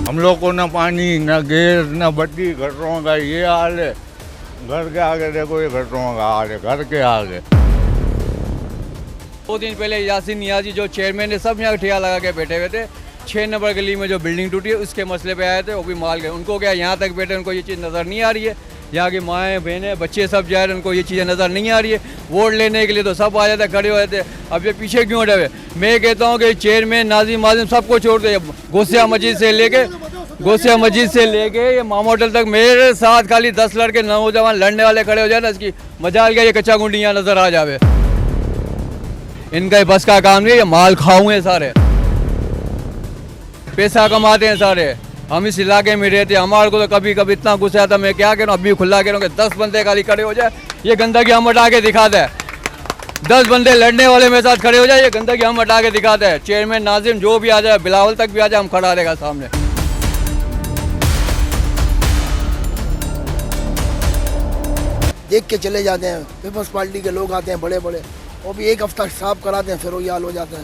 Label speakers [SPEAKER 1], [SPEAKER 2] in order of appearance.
[SPEAKER 1] हम लोग को न पानी न गैस न बत्ती, घरों का ये हाल है। घर के आगे देखो, ये घरों का हाल है, घर के आगे।
[SPEAKER 2] 2 दिन पहले यासीन नियाजी जो चेयरमैन है, सब यहाँ ठिया लगा के बैठे हुए थे। 6 नंबर गली में जो बिल्डिंग टूटी है उसके मसले पे आए थे, वो भी माल गए। उनको क्या यहाँ तक बैठे, उनको ये चीज़ नज़र नहीं आ रही है। यहाँ की माएँ बहनें बच्चे सब जा रहे हैं, उनको ये चीज़ें नज़र नहीं आ रही है। वोट लेने के लिए तो सब आ जाते, खड़े हो जाते। अब ये पीछे क्यों हटे हुए? मैं कहता हूँ कि चेयरमैन नाजिम माजिम सबको छोड़ दे। गौसिया मस्जिद से लेके ये मामा होटल तक मेरे साथ खाली 10 लड़के नौजवान लड़ने वाले खड़े हो जाए ना, इसकी मजाल क्या ये कच्चा गुंडी यहाँ नज़र आ जावे। इनका ये बस का काम नहीं है, ये माल खाऊ हैं सारे, पैसा कमाते हैं सारे। हम इस इलाके में रहते हैं, हमारे को तो कभी कभी इतना गुस्सा आता, मैं क्या कह रहा हूँ, अभी खुला कह रहा हूँ कि 10 बंदे खाली खड़े हो जाए, ये गंदगी हम हटा के दिखाते हैं। 10 बंदे लड़ने वाले मेरे साथ खड़े हो जाए, ये गंदगी हम हटा के दिखाते हैं। चेयरमैन नाजिम जो भी आ जाए, बिलावल तक भी आ जाए, हम खड़ा रहेगा सामने।
[SPEAKER 3] देख के चले जाते हैं। पीपल्स पार्टी के लोग आते हैं बड़े बड़े, वो भी एक हफ्ता साफ कराते हैं, फिर वो ये हाल हो जाता है।